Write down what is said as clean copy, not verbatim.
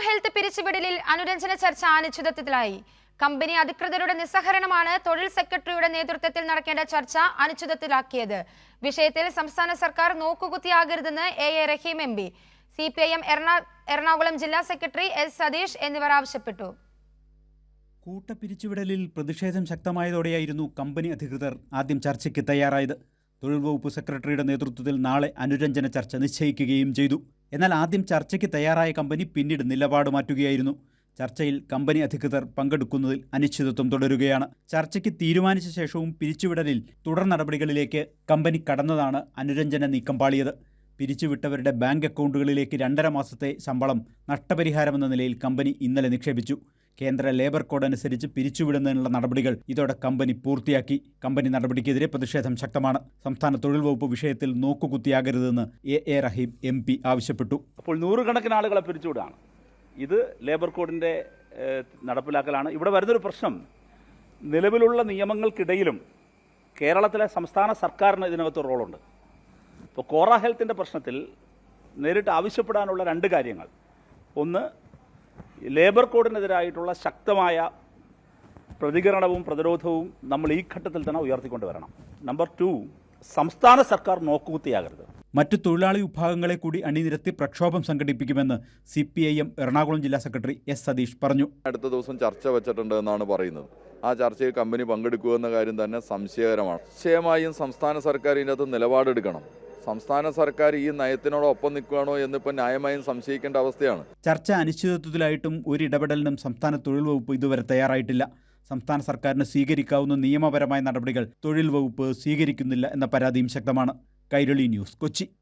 Health പിരിച്ചുവിടലിൽ അനുരഞ്ജന ചർച്ച അനിശ്ചിതത്വത്തിലായി. Company അധികൃതരുടെ നിസ്സഹകരണമാണ് തൊഴിൽ സെക്രട്ടറിയുടെ നേതൃത്വത്തിൽ നടക്കേണ്ട ചർച്ച അനിശ്ചിതത്വത്തിലാക്കിയത്. വിഷയത്തിൽ സംസ്ഥാന സർക്കാർ നോക്കുകുത്തിയാകരുതെന്ന് A Rahim M P, CPIM Ernakulam ജില്ലാ സെക്രട്ടറി S സതീഷ് എന്നിവർ ആവശ്യപ്പെട്ടു. കൂട്ടപ്പിരിച്ചുവിടലിൽ പ്രതിഷേധം ശക്തമായതോടെയായിരുന്നു കമ്പനി അധികൃതർ ആദ്യം ചർച്ചയ്ക്ക് തയ്യാറായത്. തൊഴിൽ വകുപ്പ് സെക്രട്ടറിയുടെ നേതൃത്വത്തിൽ നാളെ അനുരഞ്ജന ചർച്ച നിശ്ചയിക്കുകയും ചെയ്തു. എന്നാൽ ആദ്യം ചർച്ചയ്ക്ക് തയ്യാറായ കമ്പനി പിന്നീട് നിലപാട് മാറ്റുകയായിരുന്നു. ചർച്ചയിൽ കമ്പനി അധികൃതർ പങ്കെടുക്കുന്നതിൽ അനിശ്ചിതത്വം തുടരുകയാണ്. ചർച്ചയ്ക്ക് തീരുമാനിച്ച ശേഷവും പിരിച്ചുവിടലിൽ തുടർ നടപടികളിലേക്ക് കമ്പനി കടന്നതാണ് അനുരഞ്ജന നീക്കം പാളിയത്. പിരിച്ചുവിട്ടവരുടെ ബാങ്ക് അക്കൗണ്ടുകളിലേക്ക് 2.5 മാസത്തെ ശമ്പളം നഷ്ടപരിഹാരമെന്ന നിലയിൽ കമ്പനി ഇന്നലെ നിക്ഷേപിച്ചു. കേന്ദ്ര ലേബർ കോഡ് അനുസരിച്ച് പിരിച്ചുവിടുന്നതിനുള്ള നടപടികൾ ഇതോടെ കമ്പനി പൂർത്തിയാക്കി. കമ്പനി നടപടിക്കെതിരെ പ്രതിഷേധം ശക്തമാണ്. സംസ്ഥാന തൊഴിൽ വകുപ്പ് വിഷയത്തിൽ നോക്കുകുത്തിയാകരുതെന്ന് എ റഹീം MP ആവശ്യപ്പെട്ടു. അപ്പോൾ നൂറുകണക്കിന് ആളുകളെ പിരിച്ചുവിടുകയാണ്. ഇത് ലേബർ കോഡിൻ്റെ നടപ്പിലാക്കലാണ്. ഇവിടെ വരുന്നൊരു പ്രശ്നം, നിലവിലുള്ള നിയമങ്ങൾക്കിടയിലും കേരളത്തിലെ സംസ്ഥാന സർക്കാരിന് ഇതിനകത്ത് റോളുണ്ട്. ഇപ്പോൾ കോറ ഹെൽത്തിൻ്റെ പ്രശ്നത്തിൽ നേരിട്ട് ആവശ്യപ്പെടാനുള്ള 2 കാര്യങ്ങൾ. ഒന്ന്, ലേബർ കോഡിനെതിരായിട്ടുള്ള ശക്തമായ പ്രതികരണവും പ്രതിരോധവും നമ്മൾ ഈ ഘട്ടത്തിൽ തന്നെ ഉയർത്തിക്കൊണ്ടുവരണം. നമ്പർ 2, സംസ്ഥാന സർക്കാർ നോക്കുകുത്തിയാകരുത്. മറ്റു തൊഴിലാളി വിഭാഗങ്ങളെ കൂടി അണിനിരത്തി പ്രക്ഷോഭം സംഘടിപ്പിക്കുമെന്ന് CPIM എറണാകുളം ജില്ലാ സെക്രട്ടറി S സതീഷ് പറഞ്ഞു. അടുത്ത ദിവസം ചർച്ച വെച്ചിട്ടുണ്ട് എന്നാണ് പറയുന്നത്. ആ ചർച്ചയിൽ കമ്പനി പങ്കെടുക്കുമെന്ന കാര്യം തന്നെ സംശയകരമാണ്. നിശ്ചയമായും സംസ്ഥാന സർക്കാർ ഇതിനകത്ത് നിലപാടെടുക്കണം. സംസ്ഥാന സർക്കാർ ഈ നയത്തിനോടൊപ്പം നിൽക്കുകയാണോ എന്നിപ്പോൾ ന്യായമായും സംശയിക്കേണ്ട അവസ്ഥയാണ്. ചർച്ച അനിശ്ചിതത്വത്തിലായിട്ടും ഒരു ഇടപെടലിനും സംസ്ഥാന തൊഴിൽ വകുപ്പ് ഇതുവരെ തയ്യാറായിട്ടില്ല. സംസ്ഥാന സർക്കാരിന് സ്വീകരിക്കാവുന്ന നിയമപരമായ നടപടികൾ തൊഴിൽ വകുപ്പ് സ്വീകരിക്കുന്നില്ല എന്ന പരാതിയും ശക്തമാണ്. കൈരളി ന്യൂസ്, കൊച്ചി.